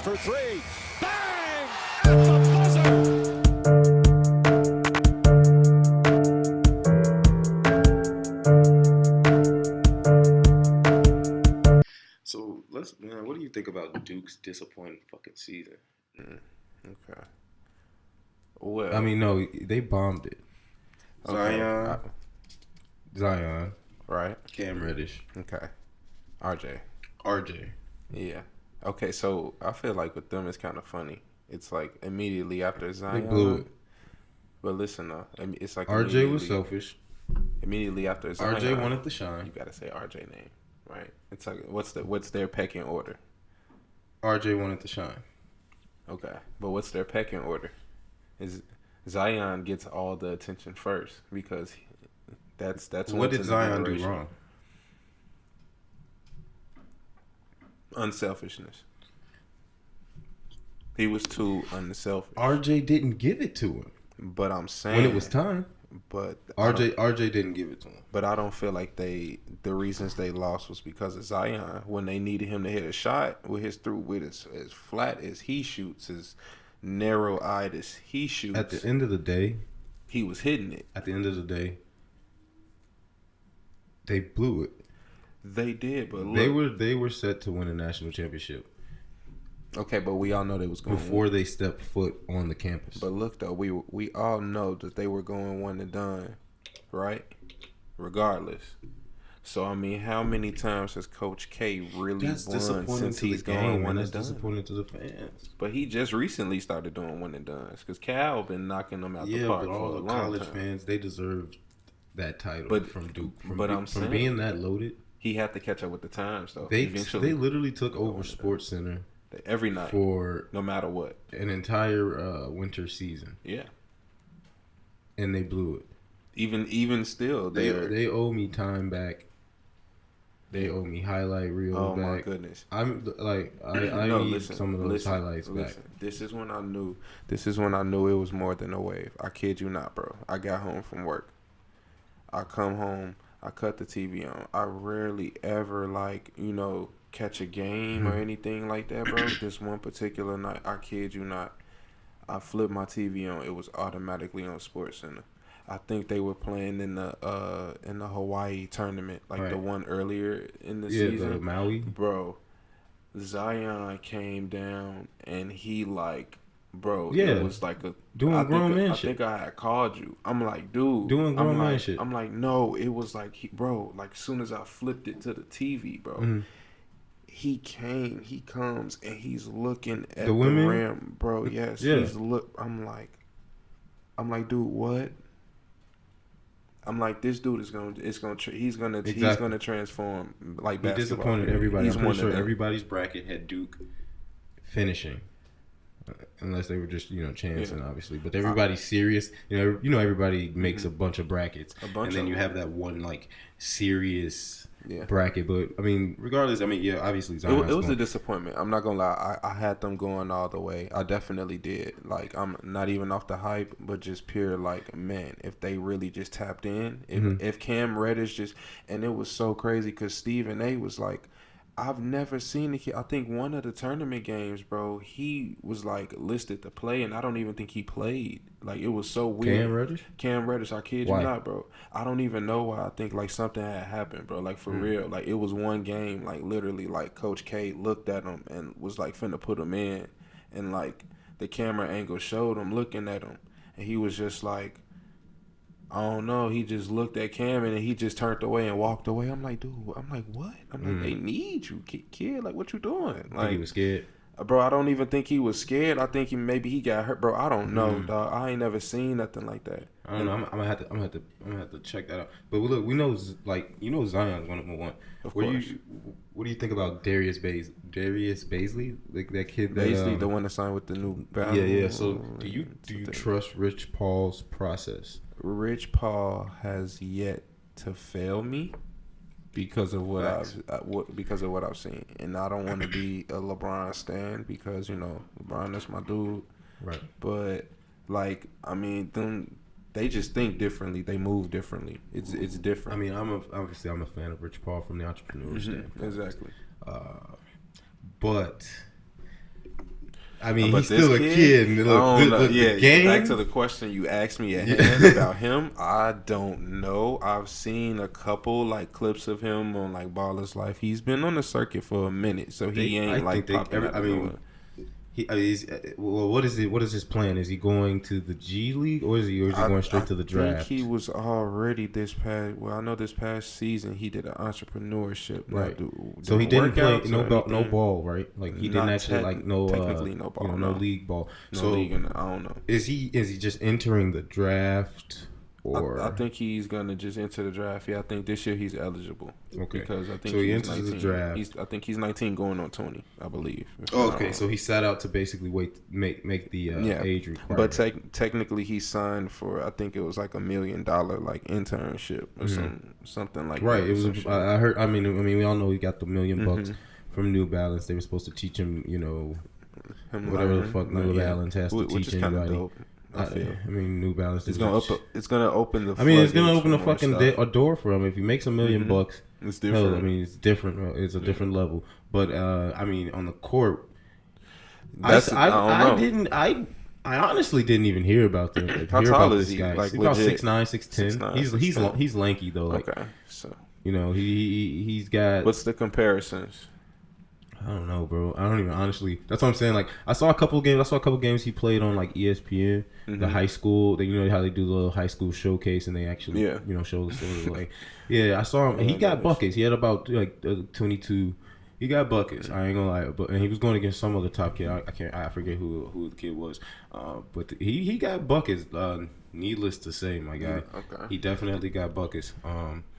for three. Bang! At the buzzer. So man, what do you think about Duke's disappointing fucking season? Okay. Well, I mean, no, they bombed it. Zion, Zion, right? Cam Reddish, Okay. RJ. Yeah. Okay, so I feel like with them it's kind of funny. It's like immediately after Zion. They blew it. But listen though, it's like RJ was selfish. Immediately after Zion, RJ wanted to shine. You gotta say RJ name, right? It's like what's their pecking order? RJ wanted to shine. Okay, but what's their pecking order? Is Zion gets all the attention first because that's what did Zion do wrong? Unselfishness. He was too unselfish. RJ didn't give it to him. But I'm saying when it was time. But RJ didn't give it to him. But I don't feel like the reasons they lost was because of Zion. When they needed him to hit a shot with as flat as he shoots, as narrow eyed as he shoots. At the end of the day, he was hitting it. At the end of the day, they blew it. They did, but look, they were set to win a national championship. Okay, but we all know they was going before they stepped foot on the campus. But look though, we all know that they were going one and done, right? Regardless. So I mean, how many times has Coach K really won since he's going one and done? That's disappointing to the fans. But he just recently started doing one and dones because Cal been knocking them out the park for a long time. Yeah, but all the college fans, they deserve that title from Duke. From being that loaded. He had to catch up with the times, though. They literally took over Sports Center every night for no matter what an entire winter season. Yeah, and they blew it. Even still, they owe me time back. They owe me highlight reels back. Oh my goodness! I'm like I need some of those highlights back. This is when I knew. This is when I knew it was more than a wave. I kid you not, bro. I got home from work. I come home. I cut the TV on. I rarely ever catch a game or anything like that, bro. This one particular night, I kid you not, I flipped my TV on. It was automatically on Sports Center. I think they were playing in the Hawaii tournament, the one earlier in the season. The Maui. Bro, Zion came down and he bro, yeah, it was like doing grown man shit. I think I had called you. I'm like, dude, doing grown man shit. I'm like, no, it was like, as soon as I flipped it to the TV, bro, he comes and he's looking at the rim, bro. Yes, he's I'm like, dude, what? I'm like, this dude he's gonna transform like basketball. He disappointed everybody. I'm pretty sure everybody's bracket had Duke finishing. Unless they were just, chancing, obviously. But everybody's serious. Everybody makes a bunch of brackets. And then you have that one, serious bracket. But, I mean, regardless, obviously Zion's it was a disappointment. I'm not going to lie. I had them going all the way. I definitely did. I'm not even off the hype, but just pure, man, if they really just tapped in. If Cam Reddish just... And it was so crazy because Stephen A. was like... I've never seen a kid. I think one of the tournament games, bro, he was listed to play, and I don't even think he played. It was so weird. Cam Reddish, I kid you not, bro. I don't even know why. I think something had happened, bro. For real. It was one game, literally, Coach K looked at him and was finna put him in, and the camera angle showed him looking at him, and he was just I don't know. He just looked at Cam and he just turned away and walked away. I'm like, dude. I'm like, what? I'm like, they need you, kid. What you doing? I think he was scared. Bro, I don't even think he was scared. I think maybe he got hurt, bro. I don't know, dog. I ain't never seen nothing like that. I don't know. I'm gonna have to check that out. But look, we know Zion's one. Of course. What do you think about Darius Baisley? That kid that Baisley, the one that signed with the new battle. Yeah. So do you trust Rich Paul's process? Rich Paul has yet to fail me because of what I've seen, and I don't want to be a LeBron stan because LeBron is my dude. Right. But they just think differently. They move differently. It's different. I'm a fan of Rich Paul from the entrepreneur standpoint. Exactly. But I mean, But he's still a kid. And I look, don't know. the game. Back to the question you asked me at hand about him. I don't know. I've seen a couple like clips of him on like Baller's Life. He's been on the circuit for a minute, so he ain't like popping out of nowhere. What is it? What is his plan? Is he going to the G League or is he going straight to the draft? I think he was already this past. Well, I know this past season he did an entrepreneurship. Right. So he didn't play no ball, right? Like he didn't actually technically no ball, no league ball. No so league. I don't know. Is he just entering the draft? Or I think he's gonna just enter the draft. Yeah, I think this year he's eligible. Okay. Because I think so he enters 19. the draft. I think he's 19 going on 20, I believe. Okay, so he sat out to basically make the age requirement. But technically he signed for, I think it was like $1 million like internship or something like that. Right. It was. I heard. I mean, we all know he got the $1 million from New Balance. They were supposed to teach him, whatever the fuck New Balance has to teach anybody. Dope. I mean, New Balance. It's gonna open the. It's gonna open a fucking a door for him. If he makes $1 million bucks, it's different. Hell, it's different. It's a different level. But on the court, I honestly didn't even hear about this. How tall is this he? Guy. Like he's about 6'9", 6'10". He's lanky though. Like, okay, so he's got. What's the comparisons? I don't know, bro. I don't even honestly. That's what I'm saying. Like, I saw a couple games he played on like ESPN, the high school. You know how they do the little high school showcase and they actually, show the story. Like, I saw him. He got buckets. He had about 22. He got buckets. I ain't gonna lie. And he was going against some other top kid. I forget who the kid was. But he got buckets. Needless to say, my guy. Okay. He definitely got buckets.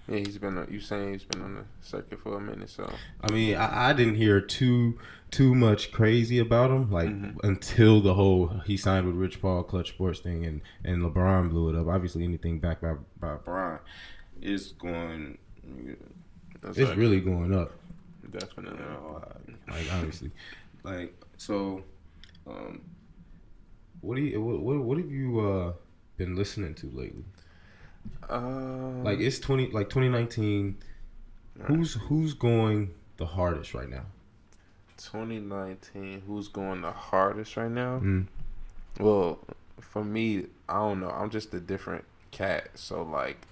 Yeah, he's been on the circuit for a minute, so I mean, I didn't hear too much crazy about him, like until the whole he signed with Rich Paul Clutch Sports thing and LeBron blew it up. Obviously, anything backed by LeBron is going, really going up. Definitely, like honestly, like so. What have you been listening to lately? Like it's 2019. Who's going the hardest right now? 2019. Who's going the hardest right now? Well, for me, I don't know. I'm just a different cat. So like,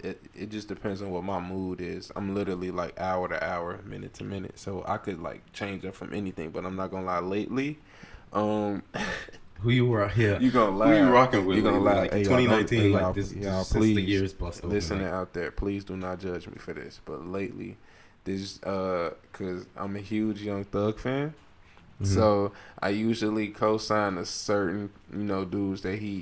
it just depends on what my mood is. I'm literally like hour to hour, minute to minute. So I could like change up from anything. But I'm not gonna lie. Lately, who you were here? You gonna laugh? Who you rocking with? You gonna laugh? Like 2019, like this please, the year's bust. Listening out there, please do not judge me for this. But lately, this cause I'm a huge Young Thug fan, so I usually co-sign a certain dudes that he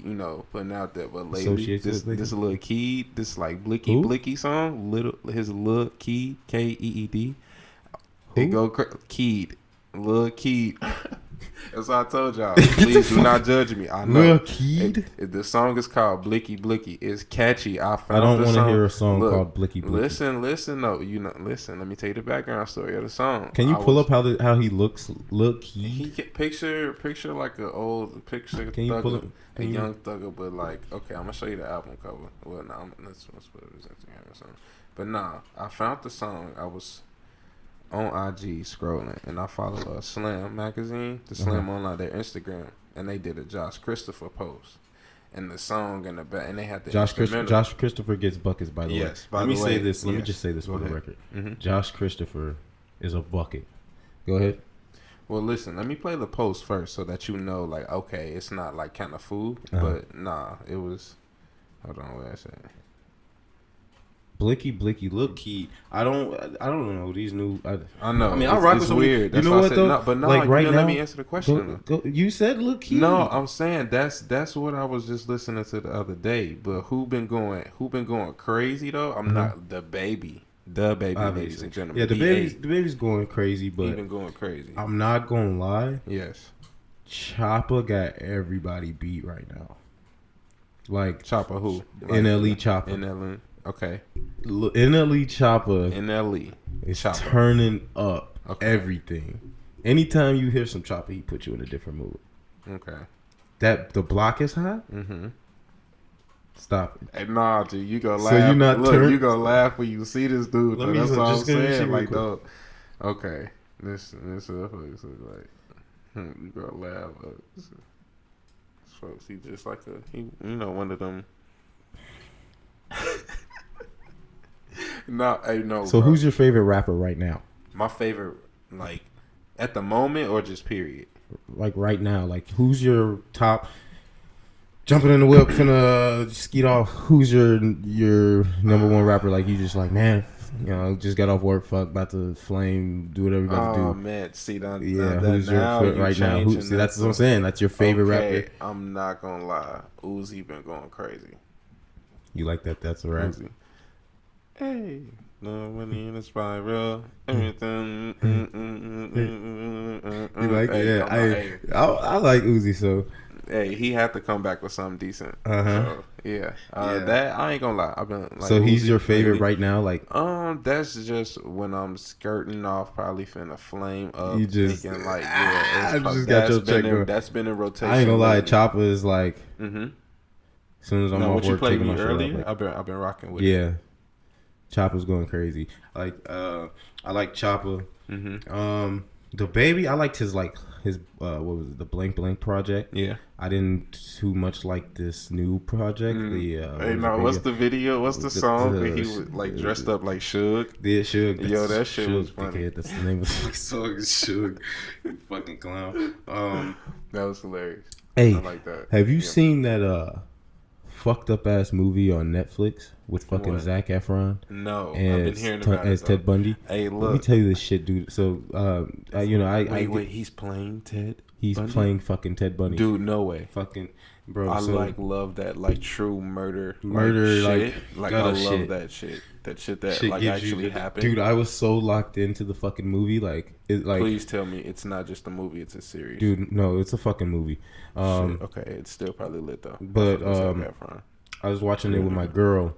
putting out there. But lately, this Lil Keed, this like Blicky song, his Lil Keed Keed. It go Keed, Lil Keed. That's what I told y'all. Please do not judge me. I know. Lil Keed? The song is called Blicky Blicky. It's catchy. I don't want to hear a song called Blicky Blicky. Listen. No, listen. Let me tell you the background story of the song. Can you pull up how he looks? Lil Keed. He get picture like an old picture. Can you pull up a young thugger? But like, okay, I'm gonna show you the album cover. Well, no, let's put it as Instagram or something. But nah, I found the song. I was on IG scrolling, and I follow Slam magazine, the Slam Online, their Instagram, and they did a Josh Christopher post, and the song in the back, and they had the Josh Christopher gets buckets, by the way. Let me say this. Let me just say this for the record. Josh Christopher is a bucket. Go ahead. Well, listen, let me play the post first so that you know, like, okay, it's not like kind of food, but nah, it was. Hold on, what I said. Blicky, Lil Keed. I don't know these new. I know. I mean, I rock with some weird. You know what though? No, but no, like right now, let me answer the question. You said Lil Keed. No, I'm saying that's what I was just listening to the other day. But who been going crazy though? I'm not the baby, ladies and gentlemen. Yeah, the baby's going crazy, but he been going crazy. I'm not gonna lie. Yes, Chopper got everybody beat right now. Like Chopper who? NLE Chopper. NLE. Okay. NLE Chopper. NLE is turning up everything. Anytime you hear some Chopper, he put you in a different mood. Okay. That the block is hot. Stop it. Hey, nah, dude, you gonna laugh. So you not you gonna laugh when you see this dude. That's what I'm saying. Like, though. Okay. This looks like. You gonna laugh. Folks, he just like one of them. No. So bro. who's your favorite rapper right now? My favorite, like, at the moment or just period? Like right now, like who's your top? Jumping in the whip, finna skeet off. Who's your number one rapper? Like you just like, man, just got off work, fuck, about to flame, do whatever you got to do. Oh man, see that? Yeah, who's your right now? See, that's what I'm saying. That's your favorite rapper. I'm not gonna lie, Uzi been going crazy. You like that? That's a rap. Uzi. Hey, no money in the spiral. Everything. You like it? Yeah, I like Uzi. So hey, he had to come back with something decent. So, yeah. That I ain't gonna lie. I've been like. So he's Uzi, your favorite really, right now, like. That's just when I'm skirting off, probably finna flame up. You just thinking like, I just got your check going. That's been in rotation. I ain't gonna lie, Chopper is like. Mm-hmm. As soon as I'm off what you work, played taking me my shirt earlier, off, I've been rocking with. Yeah, Chopper's going crazy. Like I like Chopper. Mm-hmm. The Baby, I liked his what was it, the Blank Blank project. Yeah, I didn't too much like this new project. What's the video? What's the song where he was like dressed up like Suge? Yeah, Suge. Yo, that shit was funny. Dickhead, that's the name of the song. Is Suge. Fucking clown. That was hilarious. Hey, I like that. Have you seen that fucked up ass movie on Netflix with fucking What? Zac Efron? No, and I've been hearing about as it. Ted Bundy. Hey, look. Let me tell you this shit, dude. So, wait, he's playing Ted. He's Bundy? playing fucking Ted Bundy. Dude, no way. Fucking bro. I so, love that like true murder shit. Like I love shit. that shit. That shit that shit like gives actually you, happened. dude. I was so locked into the fucking movie. Please tell me it's not just a movie; it's a series. Dude, no, it's a fucking movie. Shit. Okay, it's still probably lit though. But I was watching it with my girl.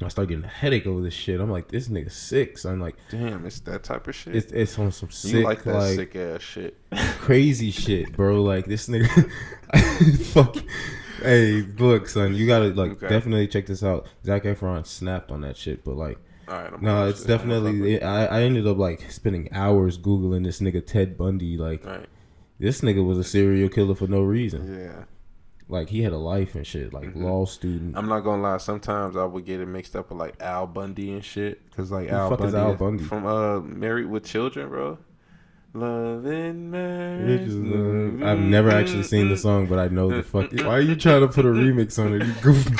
I started getting a headache over this shit. I'm like, this nigga sick. So I'm like, damn, it's that type of shit. It's on some sick, you like that sick ass shit, crazy shit, bro. Like this nigga, fuck. Hey, look, son, you gotta definitely check this out. Zac Efron snapped on that shit, but like, all right, no, it's definitely. I ended up like spending hours googling this nigga Ted Bundy. Like, right. This nigga was a serial killer for no reason. Yeah. Like he had a life and shit, like law student. I'm not gonna lie. Sometimes I would get it mixed up with like Al Bundy and shit, cause like Al fuck Bundy, is Al Bundy from Married with Children, bro. Love and marriage. I've never actually seen the song, but I know the fuck. Why are you trying to put a remix on it? You goofy.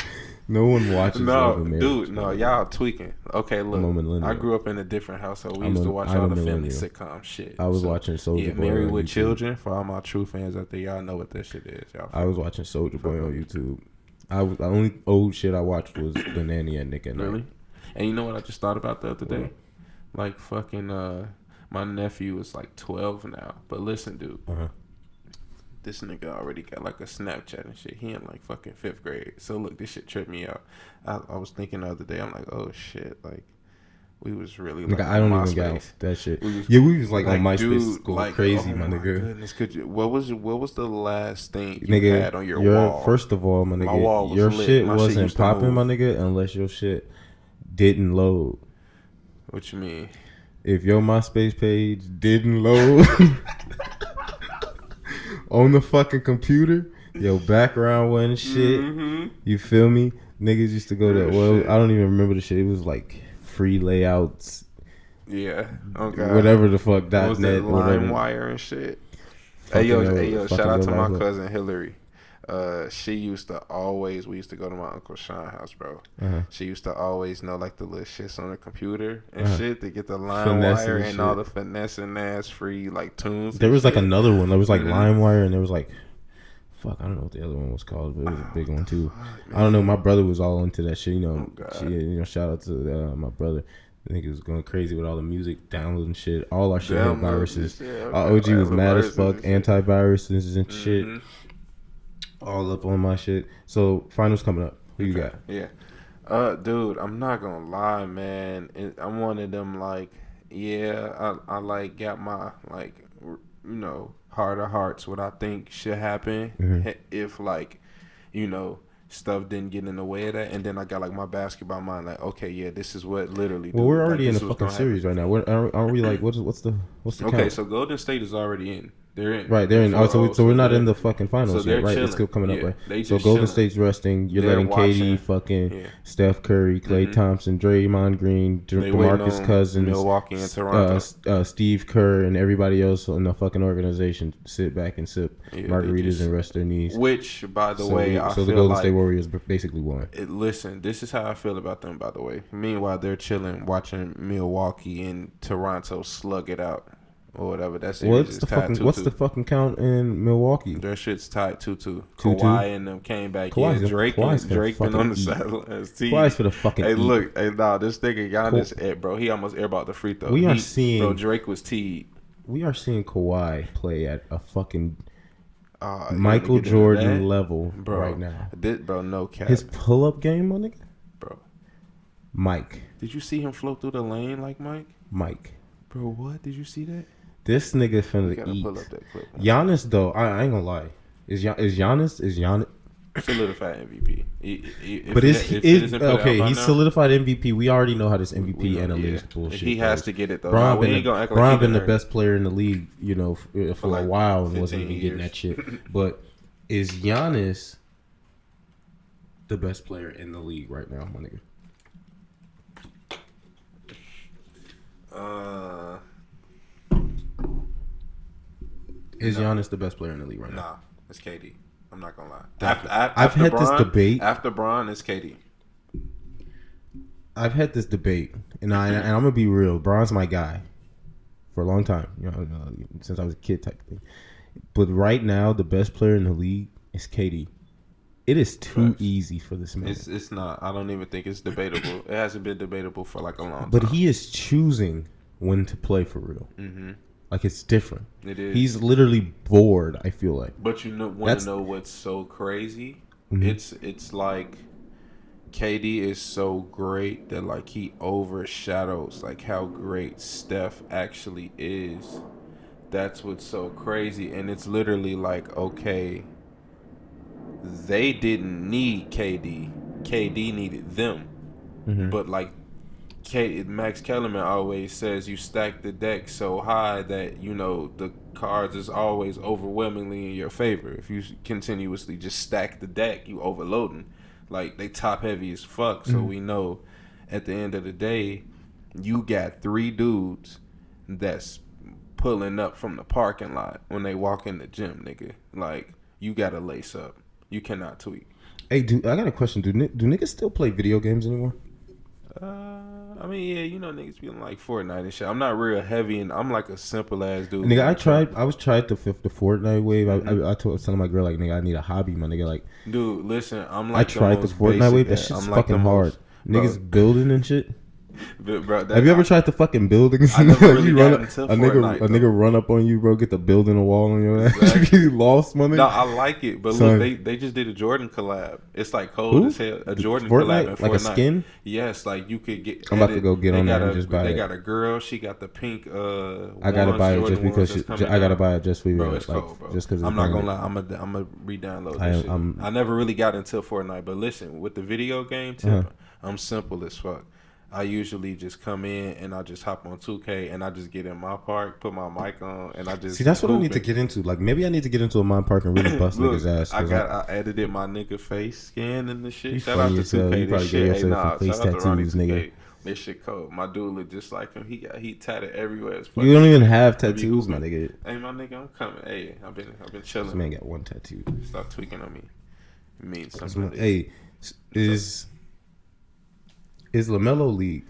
No one watches. No, dude, no, y'all tweaking. Okay, look, I grew up in a different household. We used to watch all the family sitcom shit. I was watching Soulja Boy. Married with Children. For all my true fans out there, y'all know what that shit is. Y'all. I was watching Soulja Boy on YouTube. The only old shit I watched was The Nanny and Nick at Night. Really? And you know what I just thought about the other day? Like fucking my nephew is like 12 now. But listen, dude. This nigga already got like a Snapchat and shit. He in like fucking 5th grade. So look, this shit tripped me out. I was thinking the other day, I'm like, oh shit, like we was really like I don't even got that shit. We was like on MySpace going crazy, my nigga. Goodness, what was the last thing you had on your wall? First of all, my nigga, my wall was your lit. shit my wasn't shit popping, my nigga, unless your shit didn't load. What you mean? If your MySpace page didn't load on the fucking computer, your background wasn't shit. You feel me? Niggas used to go to I don't even remember the shit. It was like free layouts. Yeah. Okay. Whatever the fuck .net, LimeWire and shit. Hey yo! Shout out to my cousin Hillary. We used to go to my Uncle Sean's house, bro. She used to always know like the little shits on the computer and shit to get the LimeWire and all the finessing ass free like tunes. There was like another one. There was like LimeWire and there was like, fuck, I don't know what the other one was called, but it was a big one too. I don't know. My brother was all into that shit. Shout out to my brother. I think it was going crazy with all the music downloading shit. All our shit had viruses. Our OG was mad as fuck, antiviruses and shit. All up on my shit. So finals coming up. Who you got? Yeah. Dude, I'm not gonna lie, man. I'm one of them like, I like got my like, heart of hearts. What I think should happen if like, stuff didn't get in the way of that, and then I got like my basketball mind, like, okay, yeah, this is what literally. Well, we're already in the fucking series right now. Aren't we like what's the okay? count? So Golden State is already in. They're in. Right, they're in. Oh, so we're not in the fucking so finals they're yet, right? chilling. It's still coming up, Yeah, right? they So just Golden chilling. State's resting. You're They're letting watching. KD, fucking Yeah. Steph Curry, Klay Thompson, Draymond Green, They waiting DeMarcus on Cousins, Milwaukee and Toronto. Steve Kerr, and everybody else in the fucking organization sit back and sip Yeah, they margaritas just- and rest their knees. Which, by the way, I so the feel Golden like State Warriors basically won. Listen, this is how I feel about them, by the way. Meanwhile, they're chilling, watching Milwaukee and Toronto slug it out or whatever. That series is tied 2-2. What's the fucking count in Milwaukee? Their shit's tied 2-2. 2-2? Kawhi and them came back. Kawhi's Yeah, Drake been on the sidelines. Kawhi's for the fucking Hey, eat. look. Hey, nah, this nigga Giannis, bro, he almost airballed the free throw. We are seeing... Bro, Drake was teed. We are seeing Kawhi play at a fucking You Michael wanna get into Jordan that? level Bro, right now. Bro, no cap. His pull-up game, my nigga? Bro. Mike. Did you see him float through the lane like Mike? Mike. Bro, what? Did you see that? This nigga You finna gotta eat. pull up that clip. Giannis, though, I ain't gonna lie. Is Giannis... Solidified MVP. But okay? He's solidified MVP. We already know how this MVP analytics bullshit He has goes. to get it though. Bron Nah, we been, ain't gonna act Bron like been the earned. best player in the league, you know, for like a while and wasn't 15 even getting years. that shit. But is Giannis the best player in the league right now, my nigga? Is Giannis the best player in the league right now? Nah, it's KD. I'm not gonna lie. I've had this debate. After Bron, it's KD. I've had this debate, and I'm gonna be real. Bron's my guy for a long time, since I was a kid type thing. But right now, the best player in the league is KD. It is too Facts. easy for this man. It's not. I don't even think it's debatable. It hasn't been debatable for like a long time. But he is choosing when to play for real. Mm-hmm. Like, it's different. It is. He's literally bored, I feel like. But you want to know what's so crazy? Mhm. It's like KD is so great that like he overshadows like how great Steph actually is. That's what's so crazy, and it's literally like, okay, they didn't need KD. KD needed them. Mhm. But like Max Kellerman always says, you stack the deck so high that, you know, the cards is always overwhelmingly in your favor. If you continuously just stack the deck, you overloading. Like, they top heavy as fuck. So we know at the end of the day, you got 3 dudes that's pulling up from the parking lot when they walk in the gym, nigga. Like, you gotta lace up. You cannot tweak. Hey, I got a question. Do niggas still play video games anymore? I mean, yeah, you know, niggas be like Fortnite and shit. I'm not real heavy, and I'm like a simple ass dude. Nigga, I was tried the Fortnite wave. I was telling my girl, like, nigga, I need a hobby, my nigga. Like, dude, listen, I'm like I tried the Fortnite wave. That shit's fucking hard. Niggas building and shit. Bro, Have you ever tried the fucking buildings? I never really You got run into a Fortnite, nigga run up on you, bro. Get the building a wall on your ass. Exactly. You lost, my nigga. No, I like it, but Son. look, they just did a Jordan collab. It's like cold Who? as hell. A Jordan Fortnite? collab in Fortnite. Like a skin? Yes, like you could get. I'm about to go get on there and just buy They it. got a girl. She got the pink. I gotta ones, buy it Jordan just because ones that's coming I gotta out. buy it just for you. Bro, it's like, cold, bro. Just because I'm not gonna lie. I'm gonna re-download this shit. I never really got into Fortnite, but listen, with the video game tip, I'm simple as fuck. I usually just come in and I just hop on 2K and I just get in my park, put my mic on, and I just see. That's what I need hoop to it. get into. Like, maybe I need to get into a mine park and really bust Look, niggas ass. I edited my nigga face scan and the shit. You Shout out funny to as hell. 2K. You probably This gave shit, hey, yourself nah. some face Shout out to Ronnie tattoos, 2K. nigga. This shit cold. My dude look just like him. He tatted everywhere. As fuck. You don't even have If you tattoos, Google my nigga. Hey, my nigga, I'm coming. Hey, I've been This chilling. man got one tattoo. Stop tweaking on me. It means something. Hey, is LaMelo League?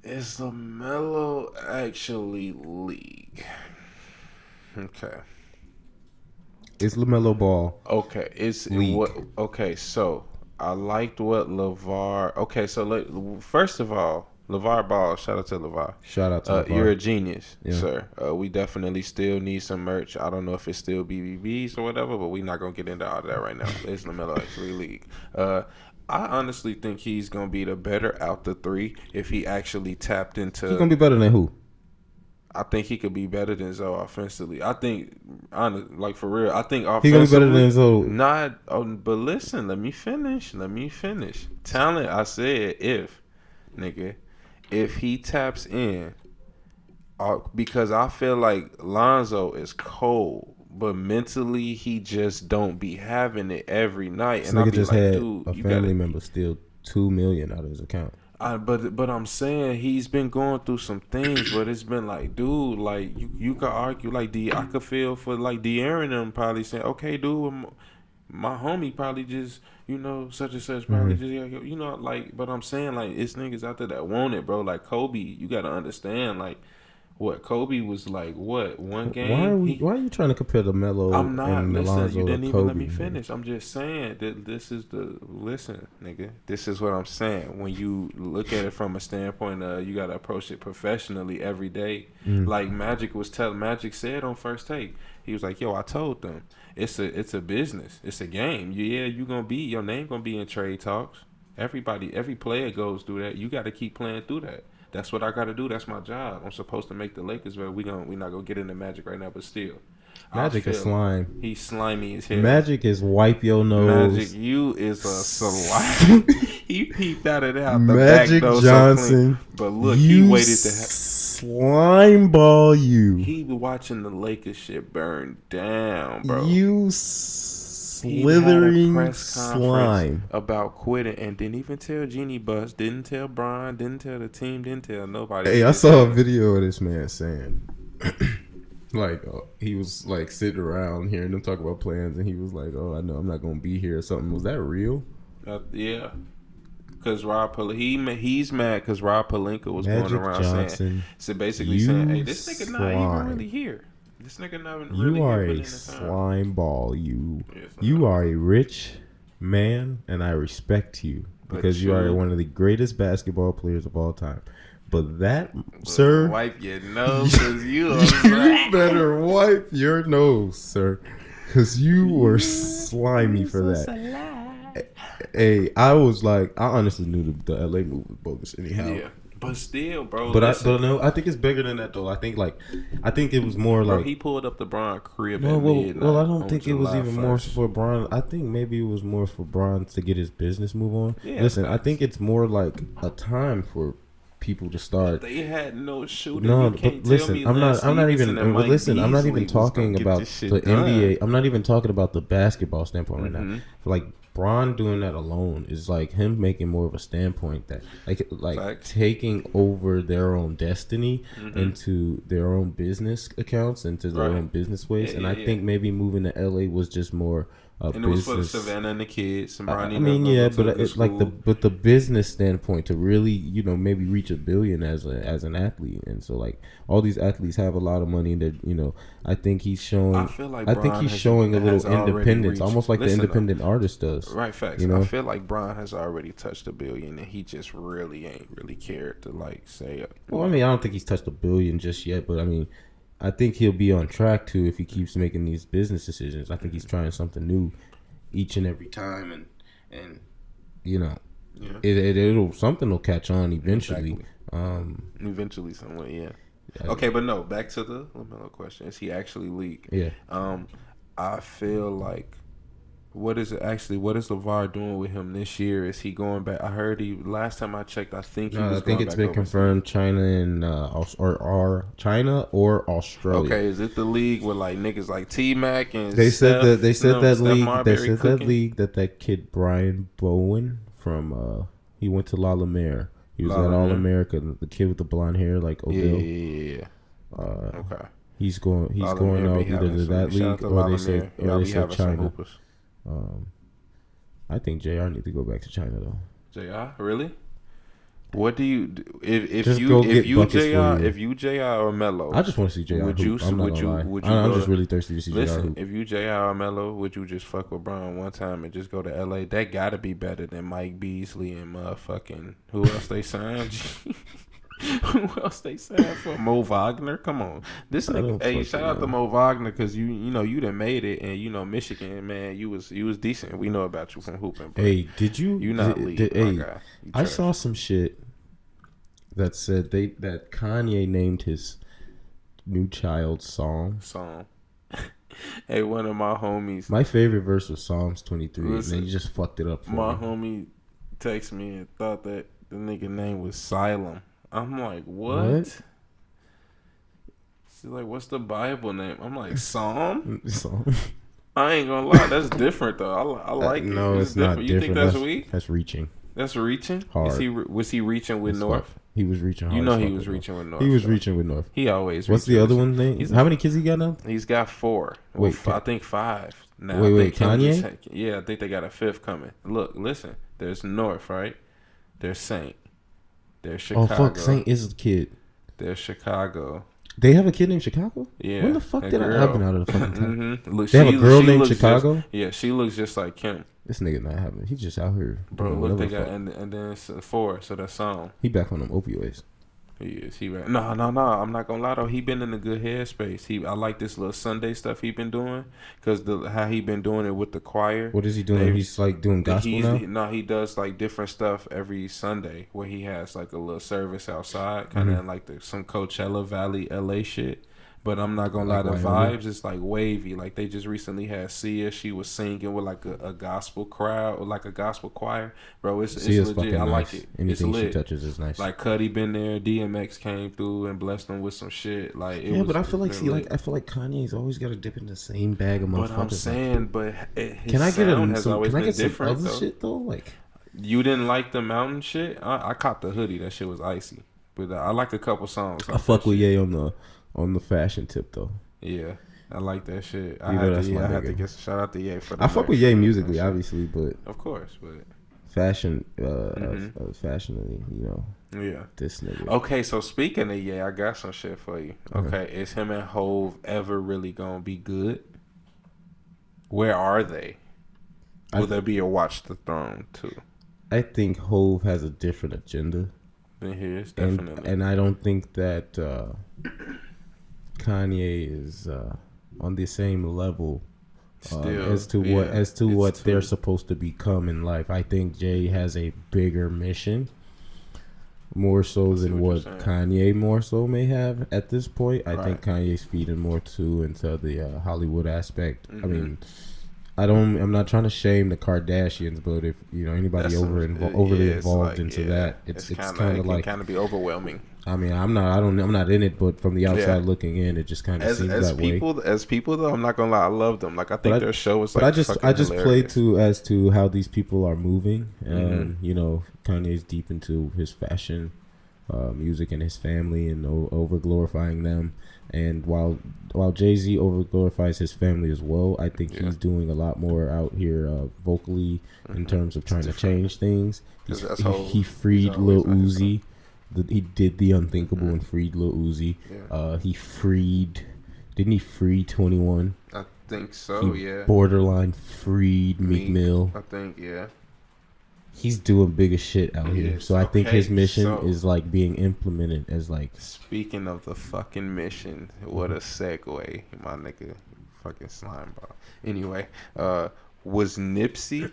Is LaMelo actually league? Okay. Is LaMelo Ball? Okay. It's league? what? Okay. So I liked what LeVar. Okay. So first of all, LeVar Ball. Shout out to LeVar. Shout out to LeVar. You're a genius, Yeah. sir. We definitely still need some merch. I don't know if it's still BBBs or whatever, but we're not gonna get into all of that right now. It's LaMelo actually league. I honestly think he's gonna be the better out the 3 if he actually tapped into. He's gonna be better than who? I think he could be better than Zoe offensively. I think, like for real, I think offensively. He gonna be better than Zoe. Not, but listen, let me finish. Talent, I said if he taps in because I feel like Lonzo is cold, but mentally he just don't be having it every night. This And I nigga be just like, had dude, a you family gotta. member steal $2 million out of his account. But I'm saying he's been going through some things, but it's been like, dude, like you could argue like I could feel for like De'Aaron and them probably saying, okay, dude, my homie probably just such and such probably just like, but I'm saying like it's niggas out there that want it, bro. Like Kobe, you gotta understand like what Kobe was like. What one game? Why are you trying to compare the Melo I'm not. and Listen, Alonzo you didn't to even Kobe? let me finish. I'm just saying that listen, nigga. This is what I'm saying. When you look at it from a standpoint of you gotta approach it professionally every day. Like Magic said on First Take. He was like, "Yo, I told them it's a business. It's a game. Yeah, your name gonna be in trade talks. Every player goes through that. You got to keep playing through that. That's what I got to do. That's my job. I'm supposed to make the Lakers better. We not gonna get into Magic right now, but still, Magic is slime. He's slimy as hell. Magic is wipe your nose. Magic, you is a slime. He peeped out of that. Magic the back door Johnson. So clean. But look, he waited to slime ball you. He was watching the Lakers shit burn down, bro. You slithering slime about quitting and didn't even tell Jeannie Buss, didn't tell Brian, didn't tell the team, didn't tell nobody. Hey, I saw a video of this man saying, like, he was like sitting around hearing them talk about plans, and he was like, "Oh, I know I'm not gonna be here" or something. Was that real? Yeah. Because he's mad because Rob Pelinka was Magic going around Johnson, saying, "Hey, this nigga not even really here. This nigga not even really you are here a slime ball. You are a rich man, and I respect you because you are one of the greatest basketball players of all time. But that, sir, wipe your nose because you better wipe your nose, sir, because you were slimy for that." Hey, I was like, I honestly knew the LA move was bogus anyhow. Yeah, but still, bro. But I think it's bigger than that though. I think it was more like he pulled up the Bron crib. Well, I don't think it was even more for Bron. I think maybe it was more for Bron to get his business move on. Yeah, listen, I think it's more like a time for people to start. They had no shooting. No, but listen, I'm not even talking about the NBA. I'm not even talking about the basketball standpoint right now. Like Bron doing that alone is like him making more of a standpoint that like taking over their own destiny into their own business accounts, into their own business ways. And I think maybe moving to LA was just more and business. It was for Savannah and the kids. But it's like the business standpoint to really maybe reach $1 billion as an athlete, and so like all these athletes have a lot of money, and they're I think he's showing. I think he's showing a little independence, almost like the independent artist does. Right, facts. I feel like Bron has already touched $1 billion, and he just really ain't really cared to like say it. Well, I mean, I don't think he's touched $1 billion just yet, but I mean, I think he'll be on track to if he keeps making these business decisions. I think he's trying something new each and every time, and something will catch on eventually. Exactly. Eventually, somewhere, yeah. Okay, but no. Back to the LaMelo question: is he actually Leek? Yeah. I feel like. What is LeVar doing with him this year? Is he going back? I heard last time I checked. I think it's been confirmed. China and China or Australia. Okay, is it the league with like niggas like T-Mac and they said that league that kid Brian Bowen from he went to La Mer. He was at All America. The kid with the blonde hair, like Odell. Yeah. Okay. He's going out either to that league or they say China. I think JR need to go back to China though. JR, really? What do you if you JR or Melo? I just want to see JR. I'm just really thirsty to see JR. Listen, if you JR or Melo, would you just fuck with Brown one time and just go to LA? That gotta be better than Mike Beasley and motherfucking who else they signed? Who else they signed for? Mo Wagner? Come on. This nigga, hey, shout out to Mo Wagner because you done made it, and Michigan, man, you was decent. We know about you from hooping. Hey, did you? You not lead, my guy. I saw some shit that said that Kanye named his new child Psalm. Hey, one of my homies. My favorite verse was Psalms 23, and then you just fucked it up for me. My homie texted me and thought that the nigga name was Silem. I'm like, what? She's like, what's the Bible name? I'm like, Psalm? So, I ain't gonna lie, that's different though. I like it. no, it's not different. You think that's weak? That's reaching. That's reaching. Hard. Was he reaching with North? Fuck. He was reaching hard. You know as he fuck was with reaching with North. He was so. reaching with North. He always. What's the other one's name? How many kids he got now? He's got 4. Wait, I think 5 now. Wait, Kanye? Yeah, I think they got a 5th coming. Look, listen. There's North, right? There's Saint. There's Chicago. Oh fuck, Saint is a kid. There's Chicago. They have a kid named Chicago? Yeah. When the fuck did I happen out of the fucking time? Mm-hmm. Look, They have a girl named Chicago? Yeah, she looks just like Kim. This nigga not having. He's just out here. Bro, doing look, they whatever got the fuck. and then it's 4, so that's song. He back on them opioids. He is. He right. No. I'm not gonna lie though. He been in a good headspace. I like this little Sunday stuff he been doing because how he been doing it with the choir. What is he doing? He's like doing gospel now. No, he does like different stuff every Sunday where he has like a little service outside, kind of in like some Coachella Valley, LA shit. But I'm not gonna lie, the vibes is like wavy. Like they just recently had Sia. She was singing with like a gospel crowd or like a gospel choir. Bro, it's legit. I like it. Anything it's lit. she touches is nice. Like Cuddy been there. DMX came through and blessed them with some shit. Like yeah, but I feel like I feel like Kanye's always got to dip in the same bag of motherfuckers. But I'm saying, but his can I get some other shit though? Like you didn't like the mountain shit. I caught the hoodie. That shit was icy. But I like a couple songs. I fuck with Ye on the fashion tip though. Yeah, I like that shit. I had to get a shout out to Ye for that. I fuck with Ye musically, obviously, but of course, but fashion, fashionally, you know. Yeah, this nigga. Okay, so speaking of Ye, I got some shit for you. Okay, is him and Hove ever really gonna be good? Where are they? Will there be a Watch the Throne too? I think Hove has a different agenda than his, definitely, and I don't think that Kanye is on the same level as to what they're supposed to become in life. I think Jay has a bigger mission, more so than what Kanye more so may have at this point. I think Kanye's feeding more too into the Hollywood aspect. I mean, I'm not trying to shame the Kardashians, but if you know anybody overly involved into that, it's kind of like kind of be overwhelming. I mean, I'm not in it, but from the outside looking in, it just kind of seems that way. As people, though, I'm not gonna lie, I love them. Like I think their show is. Like, but I just play as to how these people are moving. You know, Kanye's deep into his fashion, music, and his family, and over glorifying them. And while Jay-Z over glorifies his family as well, I think he's doing a lot more out here vocally in terms of trying to change things. He freed Lil Uzi. He did the unthinkable and freed Lil Uzi. Didn't he free 21? I think so, yeah. Borderline freed Meek Mill. I think, yeah. He's doing bigger shit out here. So I think his mission is like being implemented as like. Speaking of the fucking mission, what a segue, my nigga. Fucking slime ball. Anyway, was Nipsey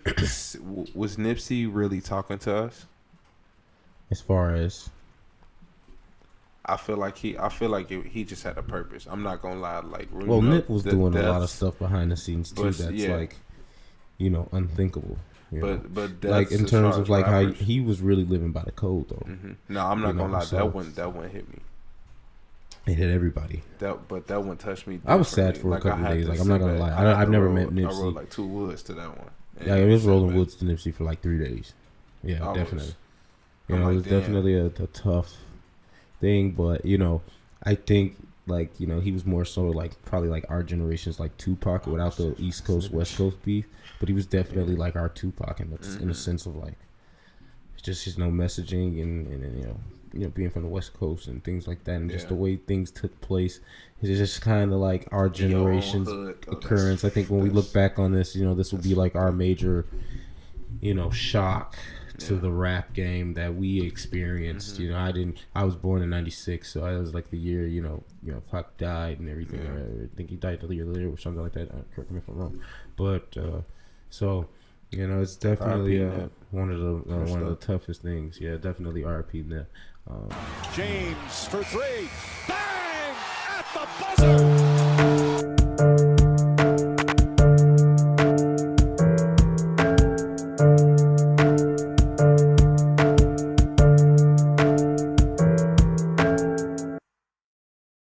really talking to us? As far as. I feel like he just had a purpose. I'm not gonna lie. Like, Nip was doing a lot of stuff behind the scenes too. That's like, you know, unthinkable. But like in terms of like rappers. How he was really living by the code though. No, I'm not gonna lie. That one hit me. It hit everybody. That one touched me. I was sad for a couple of days. Like I'm not gonna lie. I've never met Nipsey. I rode like 2 woods to that one. Yeah, it was rolling woods to Nipsey for like 3 days. Yeah, definitely. You know, it was definitely a tough thing, but you know, I think like, you know, he was more so like probably like our generation's like Tupac without the East Coast West Coast beef, but he was definitely like our Tupac in the sense of like just his messaging and you know being from the West Coast and things like that, and just the way things took place. It's just kind of like our generation's occurrence. I think when we look back on this, you know, this will be like our major, you know, shock to the rap game that we experienced. You know, I was born in '96, so I was like the year, you know, Pac died and everything. I think he died the year later or something like that. Correct me if I'm wrong, but so you know, it's definitely one of the toughest things. Yeah, definitely RIP Nip. James for 3, bang at the buzzer.